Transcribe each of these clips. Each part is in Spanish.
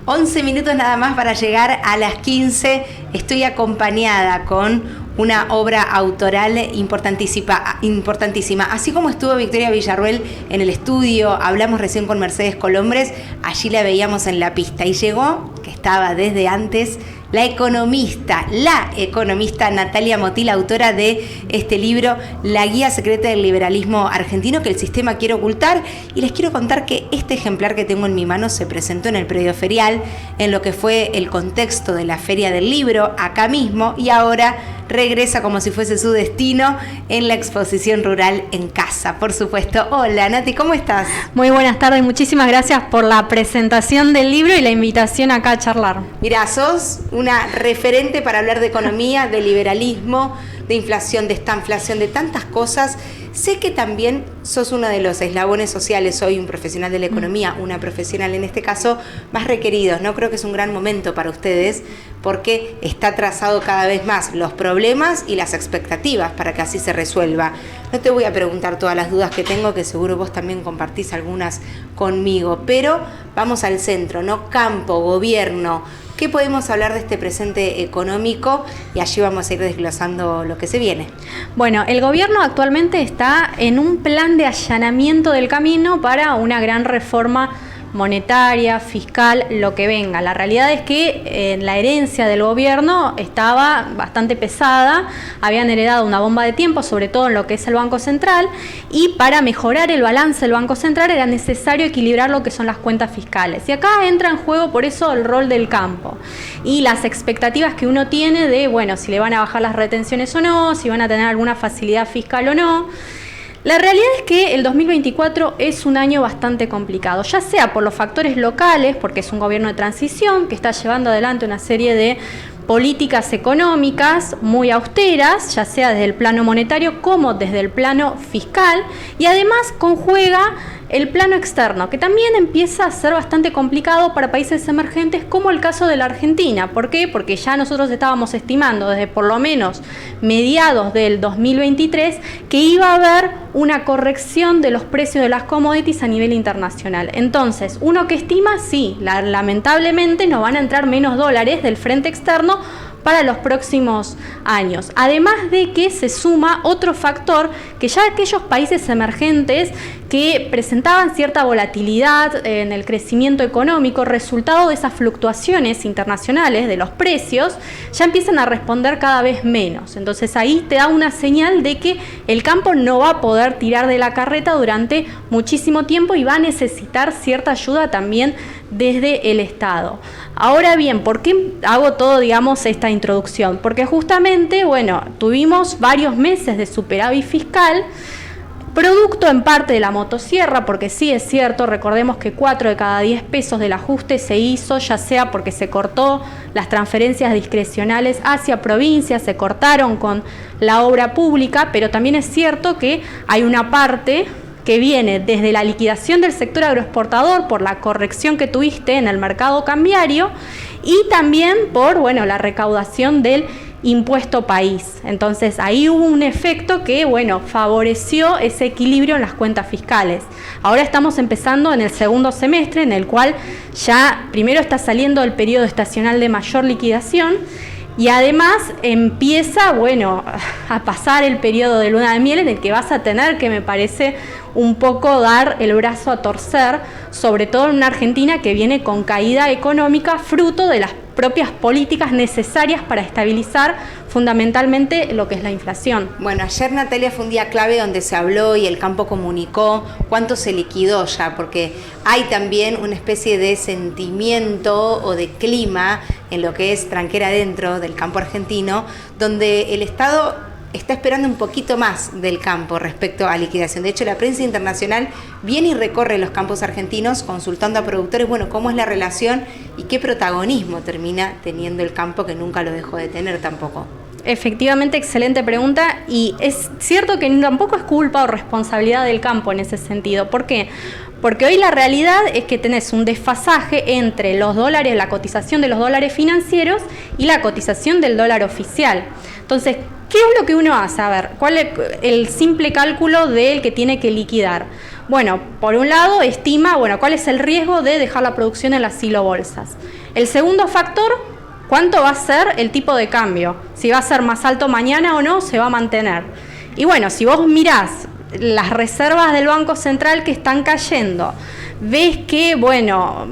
11 minutos nada más para llegar a las 15. Estoy acompañada con una obra autoral importantísima. Así como estuvo Victoria Villarruel en el estudio, hablamos recién con Mercedes Colombres, allí la veíamos en la pista y llegó, que estaba desde antes, la economista Natalia Motil, autora de este libro, La Guía Secreta del Liberalismo Argentino que el sistema quiere ocultar. Y les quiero contar que este ejemplar que tengo en mi mano se presentó en el predio ferial, en lo que fue el contexto de la Feria del Libro, acá mismo, y ahora regresa como si fuese su destino en la exposición rural en casa, por supuesto. Hola, Nati, ¿cómo estás? Muy buenas tardes, muchísimas gracias por la presentación del libro y la invitación acá a charlar. Mirá, sos una referente para hablar de economía, de liberalismo, de inflación, de estanflación, de tantas cosas. Sé que también sos uno de los eslabones sociales, soy un profesional de la economía, una profesional en este caso, más requeridos, ¿no? Creo que es un gran momento para ustedes porque está trazado cada vez más los problemas y las expectativas para que así se resuelva. No te voy a preguntar todas las dudas que tengo, que seguro vos también compartís algunas conmigo, pero vamos al centro, ¿no? Campo, gobierno. ¿Qué podemos hablar de este presente económico? Y allí vamos a ir desglosando lo que se viene. Bueno, el gobierno actualmente está en un plan de allanamiento del camino para una gran reforma monetaria, fiscal, lo que venga. La realidad es que la herencia del gobierno estaba bastante pesada, habían heredado una bomba de tiempo, sobre todo en lo que es el Banco Central, y para mejorar el balance del Banco Central era necesario equilibrar lo que son las cuentas fiscales. Y acá entra en juego por eso el rol del campo y las expectativas que uno tiene de, bueno, si le van a bajar las retenciones o no, si van a tener alguna facilidad fiscal o no. La realidad es que el 2024 es un año bastante complicado, ya sea por los factores locales, porque es un gobierno de transición que está llevando adelante una serie de políticas económicas muy austeras, ya sea desde el plano monetario como desde el plano fiscal, y además conjuega el plano externo, que también empieza a ser bastante complicado para países emergentes como el caso de la Argentina. ¿Por qué? Porque ya nosotros estábamos estimando desde por lo menos mediados del 2023 que iba a haber una corrección de los precios de las commodities a nivel internacional. Entonces, uno que estima, sí, lamentablemente nos van a entrar menos dólares del frente externo para los próximos años. Además de que se suma otro factor que ya aquellos países emergentes que presentaban cierta volatilidad en el crecimiento económico, resultado de esas fluctuaciones internacionales de los precios, ya empiezan a responder cada vez menos. Entonces ahí te da una señal de que el campo no va a poder tirar de la carreta durante muchísimo tiempo y va a necesitar cierta ayuda también desde el Estado. Ahora bien, ¿por qué hago todo, esta introducción? Porque justamente, tuvimos varios meses de superávit fiscal, producto en parte de la motosierra, porque sí es cierto, recordemos que 4 de cada 10 pesos del ajuste se hizo, ya sea porque se cortó las transferencias discrecionales hacia provincias, se cortaron con la obra pública, pero también es cierto que hay una parte que viene desde la liquidación del sector agroexportador por la corrección que tuviste en el mercado cambiario y también por, la recaudación del impuesto país. Entonces ahí hubo un efecto que, favoreció ese equilibrio en las cuentas fiscales. Ahora estamos empezando en el segundo semestre, en el cual ya primero está saliendo el periodo estacional de mayor liquidación y además empieza, a pasar el periodo de luna de miel en el que vas a tener que, me parece, un poco dar el brazo a torcer, sobre todo en una Argentina que viene con caída económica fruto de las propias políticas necesarias para estabilizar fundamentalmente lo que es la inflación. Bueno, ayer, Natalia, fue un día clave donde se habló y el campo comunicó cuánto se liquidó ya, porque hay también una especie de sentimiento o de clima en lo que es tranquera dentro del campo argentino, donde el Estado está esperando un poquito más del campo respecto a liquidación. De hecho, la prensa internacional viene y recorre los campos argentinos consultando a productores, cómo es la relación y qué protagonismo termina teniendo el campo, que nunca lo dejó de tener tampoco. Efectivamente, excelente pregunta, y es cierto que tampoco es culpa o responsabilidad del campo en ese sentido. ¿Por qué? Porque hoy la realidad es que tenés un desfasaje entre los dólares, la cotización de los dólares financieros y la cotización del dólar oficial. Entonces, ¿Qué es lo que uno hace? A ver, ¿cuál es el simple cálculo del que tiene que liquidar? Bueno, por un lado, estima, cuál es el riesgo de dejar la producción en las silobolsas. El segundo factor, ¿cuánto va a ser el tipo de cambio? Si va a ser más alto mañana o no, se va a mantener. Y bueno, si vos mirás las reservas del Banco Central que están cayendo, ves que,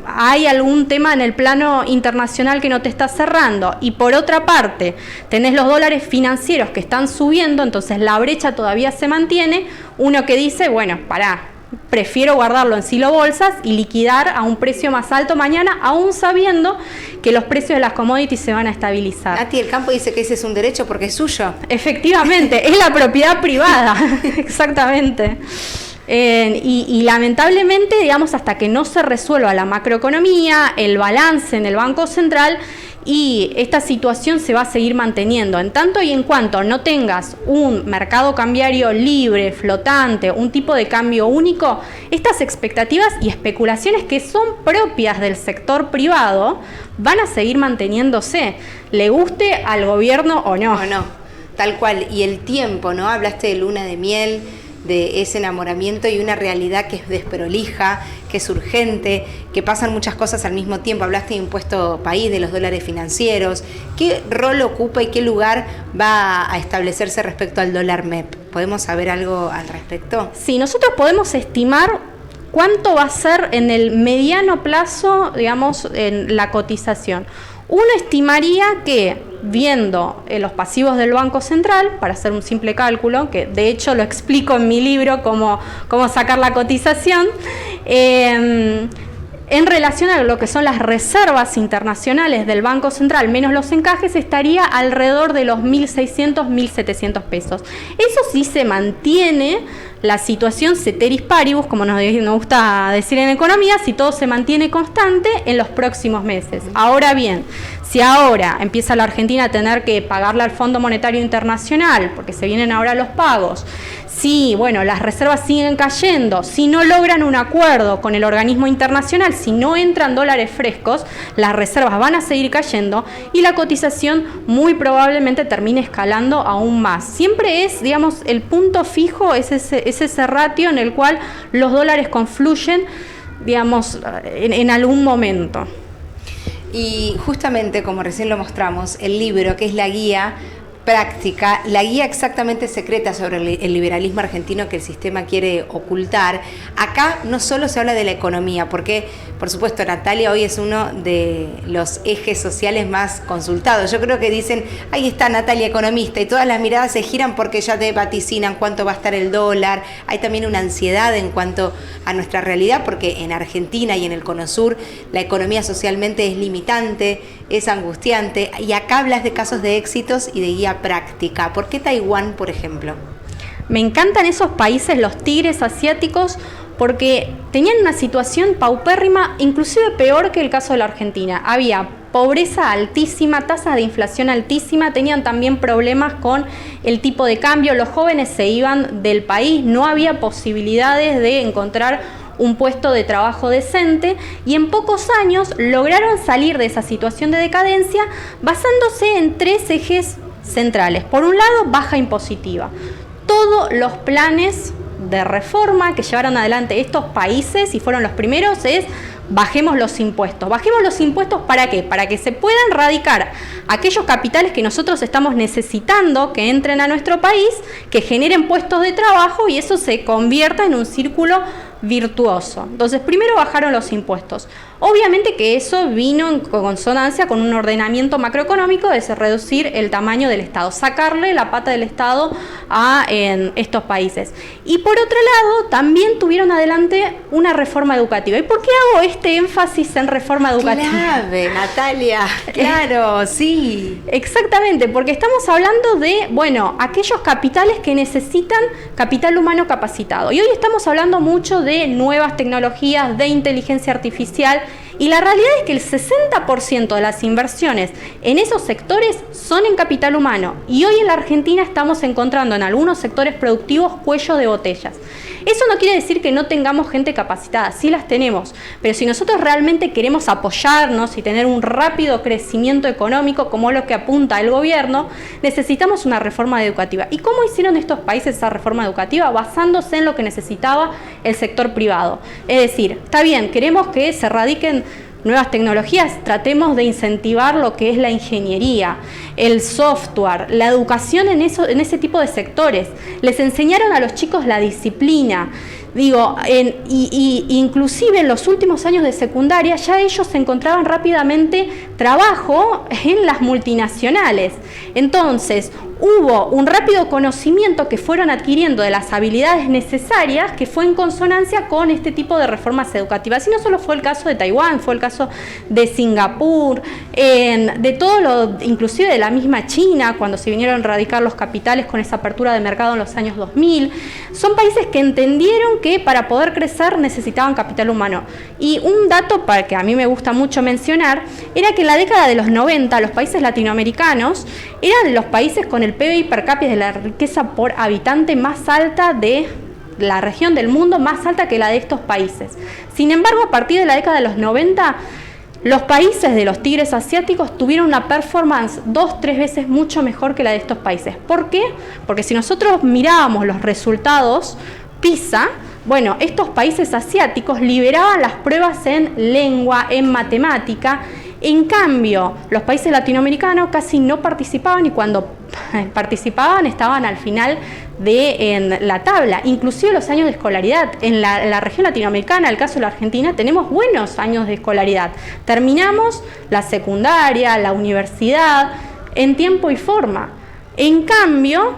hay algún tema en el plano internacional que no te está cerrando, y por otra parte, tenés los dólares financieros que están subiendo, entonces la brecha todavía se mantiene, uno que dice, prefiero guardarlo en silobolsas y liquidar a un precio más alto mañana, aún sabiendo que los precios de las commodities se van a estabilizar. Nati, el campo dice que ese es un derecho porque es suyo. Efectivamente, es la propiedad privada, exactamente. Y lamentablemente, hasta que no se resuelva la macroeconomía, el balance en el Banco Central, y esta situación se va a seguir manteniendo. En tanto y en cuanto no tengas un mercado cambiario libre, flotante, un tipo de cambio único, estas expectativas y especulaciones que son propias del sector privado van a seguir manteniéndose, le guste al gobierno o no. O no, tal cual. Y el tiempo, ¿no? Hablaste de luna de miel, de ese enamoramiento y una realidad que es desprolija, que es urgente, que pasan muchas cosas al mismo tiempo. Hablaste de impuesto país, de los dólares financieros. ¿Qué rol ocupa y qué lugar va a establecerse respecto al dólar MEP? ¿Podemos saber algo al respecto? Sí, nosotros podemos estimar cuánto va a ser en el mediano plazo, en la cotización. Uno estimaría que, viendo los pasivos del Banco Central, para hacer un simple cálculo, que de hecho lo explico en mi libro, cómo sacar la cotización, en relación a lo que son las reservas internacionales del Banco Central menos los encajes, estaría alrededor de los 1.600, 1.700 pesos. Eso sí se mantiene la situación ceteris paribus, como nos gusta decir en economía, si todo se mantiene constante en los próximos meses. Ahora bien, si ahora empieza la Argentina a tener que pagarle al Fondo Monetario Internacional, porque se vienen ahora los pagos, si las reservas siguen cayendo, si no logran un acuerdo con el organismo internacional, si no entran dólares frescos, las reservas van a seguir cayendo y la cotización muy probablemente termine escalando aún más. Siempre es, el punto fijo, es ese ratio en el cual los dólares confluyen, en algún momento. Y justamente, como recién lo mostramos, el libro, que es la guía práctica, la guía exactamente secreta sobre el liberalismo argentino que el sistema quiere ocultar. Acá no solo se habla de la economía, porque, por supuesto, Natalia hoy es uno de los ejes sociales más consultados. Yo creo que dicen, ahí está Natalia economista, y todas las miradas se giran porque ya te vaticinan cuánto va a estar el dólar. Hay también una ansiedad en cuanto a nuestra realidad, porque en Argentina y en el Cono Sur la economía socialmente es limitante, es angustiante, y acá hablas de casos de éxitos y de guía práctica. ¿Por qué Taiwán, por ejemplo? Me encantan esos países, los tigres asiáticos, porque tenían una situación paupérrima, inclusive peor que el caso de la Argentina. Había pobreza altísima, tasas de inflación altísima, tenían también problemas con el tipo de cambio, los jóvenes se iban del país, no había posibilidades de encontrar un puesto de trabajo decente, y en pocos años lograron salir de esa situación de decadencia basándose en 3 ejes centrales. Por un lado, baja impositiva. Todos los planes de reforma que llevaron adelante estos países, y fueron los primeros, es bajemos los impuestos. ¿Bajemos los impuestos para qué? Para que se puedan radicar aquellos capitales que nosotros estamos necesitando que entren a nuestro país, que generen puestos de trabajo y eso se convierta en un círculo virtuoso. Entonces, primero bajaron los impuestos. Obviamente que eso vino en consonancia con un ordenamiento macroeconómico de reducir el tamaño del Estado, sacarle la pata del Estado a estos países. Y por otro lado, también tuvieron adelante una reforma educativa. ¿Y por qué hago este énfasis en reforma educativa? Clave, Natalia, claro, sí. Exactamente, porque estamos hablando de, aquellos capitales que necesitan capital humano capacitado. Y hoy estamos hablando mucho de nuevas tecnologías, de inteligencia artificial, Y la realidad es que el 60% de las inversiones en esos sectores son en capital humano. Y hoy en la Argentina estamos encontrando en algunos sectores productivos cuello de botellas. Eso no quiere decir que no tengamos gente capacitada, sí las tenemos, pero si nosotros realmente queremos apoyarnos y tener un rápido crecimiento económico, como lo que apunta el gobierno, necesitamos una reforma educativa. ¿Y cómo hicieron estos países esa reforma educativa? Basándose en lo que necesitaba el sector privado. Es decir, está bien, queremos que se radiquen nuevas tecnologías, tratemos de incentivar lo que es la ingeniería, el software, la educación en ese tipo de sectores. Les enseñaron a los chicos la disciplina. Inclusive en los últimos años de secundaria ya ellos encontraban rápidamente trabajo en las multinacionales. Entonces, hubo un rápido conocimiento que fueron adquiriendo de las habilidades necesarias que fue en consonancia con este tipo de reformas educativas. Y no solo fue el caso de Taiwán, fue el caso de Singapur, inclusive de la misma China, cuando se vinieron a radicar los capitales con esa apertura de mercado en los años 2000. Son países que entendieron que para poder crecer necesitaban capital humano. Y un dato que a mí me gusta mucho mencionar era que en la década de los 90 los países latinoamericanos eran los países con el PBI per cápita, de la riqueza por habitante más alta de la región del mundo, más alta que la de estos países. Sin embargo, a partir de la década de los 90, los países de los tigres asiáticos tuvieron una performance 2-3 veces mucho mejor que la de estos países. ¿Por qué? Porque si nosotros mirábamos los resultados PISA, bueno, estos países asiáticos liberaban las pruebas en lengua, en matemática. En cambio, los países latinoamericanos casi no participaban y cuando participaban estaban al final en la tabla. Inclusive los años de escolaridad. En la región latinoamericana, el caso de la Argentina, tenemos buenos años de escolaridad. Terminamos la secundaria, la universidad, en tiempo y forma. En cambio,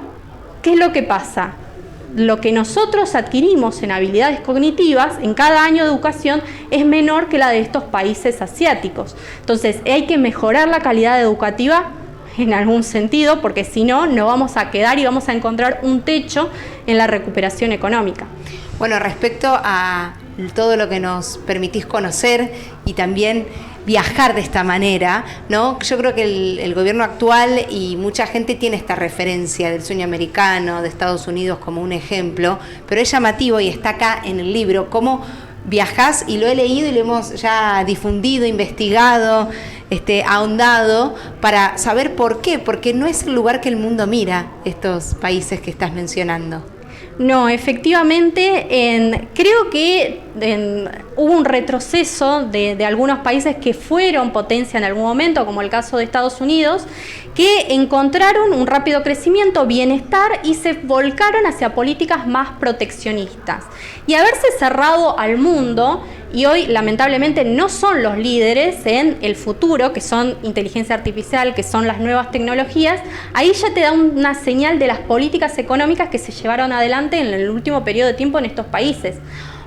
¿qué es lo que pasa? Lo que nosotros adquirimos en habilidades cognitivas en cada año de educación es menor que la de estos países asiáticos. Entonces hay que mejorar la calidad educativa en algún sentido, porque si no, no vamos a quedar y vamos a encontrar un techo en la recuperación económica. Bueno, respecto a todo lo que nos permitís conocer y también viajar de esta manera, ¿no? Yo creo que el gobierno actual y mucha gente tiene esta referencia del sueño americano, de Estados Unidos como un ejemplo, pero es llamativo y está acá en el libro cómo viajás, y lo he leído y lo hemos ya difundido, investigado, ahondado para saber por qué, porque no es el lugar que el mundo mira estos países que estás mencionando. No, efectivamente, creo que hubo un retroceso de algunos países que fueron potencia en algún momento, como el caso de Estados Unidos, que encontraron un rápido crecimiento, bienestar y se volcaron hacia políticas más proteccionistas. Y haberse cerrado al mundo, y hoy lamentablemente no son los líderes en el futuro, que son inteligencia artificial, que son las nuevas tecnologías, ahí ya te da una señal de las políticas económicas que se llevaron adelante en el último periodo de tiempo en estos países.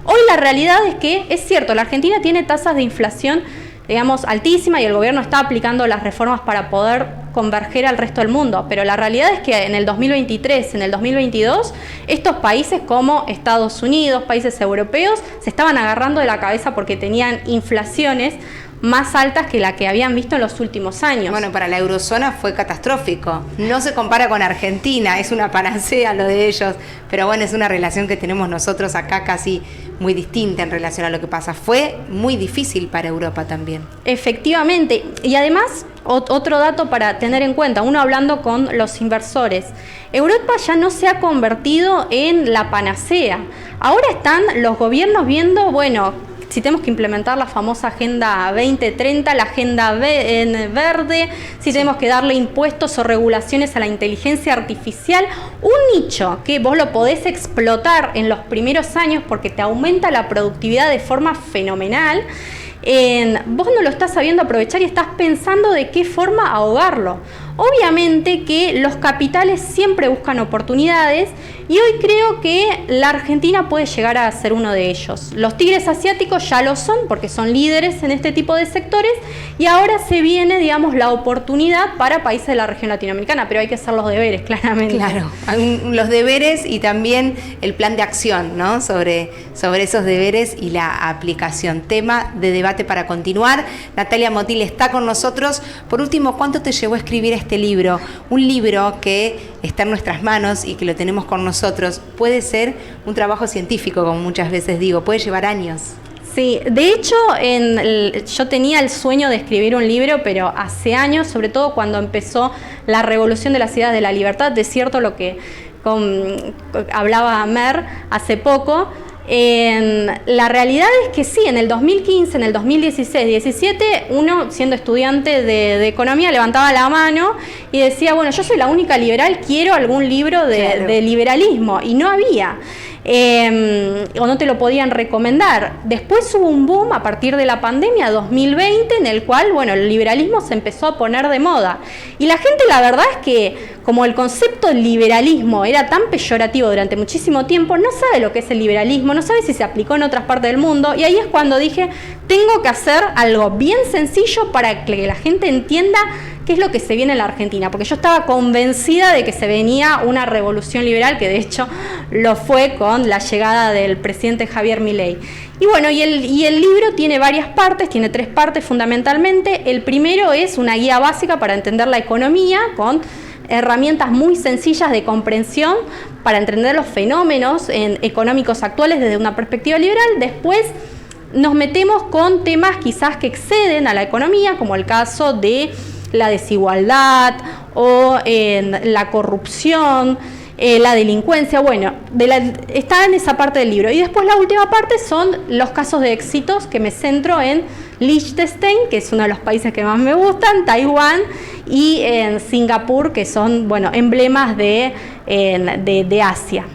Hoy la realidad es que, es cierto, la Argentina tiene tasas de inflación, digamos, altísima y el gobierno está aplicando las reformas para poder converger al resto del mundo, pero la realidad es que en el 2023, en el 2022, estos países como Estados Unidos, países europeos, se estaban agarrando de la cabeza porque tenían inflaciones más altas que la que habían visto en los últimos años. Bueno, para la eurozona fue catastrófico. No se compara con Argentina, es una panacea lo de ellos, pero bueno, es una relación que tenemos nosotros acá casi muy distinta en relación a lo que pasa. Fue muy difícil para Europa también. Efectivamente, y además, otro dato para tener en cuenta, uno hablando con los inversores, Europa ya no se ha convertido en la panacea. Ahora están los gobiernos viendo, bueno, si tenemos que implementar la famosa Agenda 2030, la Agenda Verde, si tenemos que darle impuestos o regulaciones a la inteligencia artificial, un nicho que vos lo podés explotar en los primeros años porque te aumenta la productividad de forma fenomenal, vos no lo estás sabiendo aprovechar y estás pensando de qué forma ahogarlo. Obviamente que los capitales siempre buscan oportunidades y hoy creo que la Argentina puede llegar a ser uno de ellos. Los tigres asiáticos ya lo son porque son líderes en este tipo de sectores y ahora se viene, digamos, la oportunidad para países de la región latinoamericana, pero hay que hacer los deberes, claramente. Claro, los deberes y también el plan de acción, ¿no? Sobre esos deberes y la aplicación. Tema de debate para continuar. Natalia Motil está con nosotros. Por último, ¿cuánto te llevó a escribir este libro? Un libro que está en nuestras manos y que lo tenemos con nosotros. Puede ser un trabajo científico, como muchas veces digo, puede llevar años. Sí, de hecho yo tenía el sueño de escribir un libro, pero hace años, sobre todo cuando empezó la revolución de las ideas de la libertad, de cierto lo que hablaba Mer hace poco. La realidad es que sí, en el 2015, en el 2016, 17, uno siendo estudiante de economía levantaba la mano y decía, bueno, yo soy la única liberal, quiero algún libro de liberalismo, y no había. O no te lo podían recomendar. Después hubo un boom a partir de la pandemia 2020 en el cual, bueno, el liberalismo se empezó a poner de moda. Y la gente, la verdad es que como el concepto de liberalismo era tan peyorativo durante muchísimo tiempo, no sabe lo que es el liberalismo, no sabe si se aplicó en otras partes del mundo. Y ahí es cuando dije, tengo que hacer algo bien sencillo para que la gente entienda qué es lo que se viene en la Argentina, porque yo estaba convencida de que se venía una revolución liberal, que de hecho lo fue con la llegada del presidente Javier Milei. Y bueno, y el libro tiene varias partes, tiene 3 partes fundamentalmente. El primero es una guía básica para entender la economía, con herramientas muy sencillas de comprensión para entender los fenómenos económicos actuales desde una perspectiva liberal. Después nos metemos con temas quizás que exceden a la economía, como el caso de la desigualdad o la corrupción, la delincuencia, bueno, está en esa parte del libro. Y después la última parte son los casos de éxitos, que me centro en Liechtenstein, que es uno de los países que más me gustan, Taiwán y en Singapur, que son, bueno, emblemas de Asia.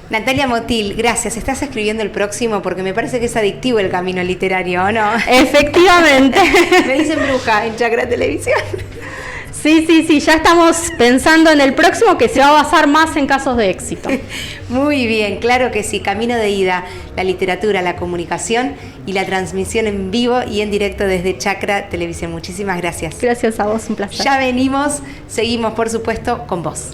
Natalia Motil, gracias. ¿Estás escribiendo el próximo? Porque me parece que es adictivo el camino literario, ¿o no? Efectivamente. Me dicen bruja en Chacra Televisión. Sí, ya estamos pensando en el próximo, que se va a basar más en casos de éxito. Muy bien, claro que sí, camino de ida, la literatura, la comunicación y la transmisión en vivo y en directo desde Chacra Televisión. Muchísimas gracias. Gracias a vos, un placer. Ya venimos, seguimos por supuesto con vos.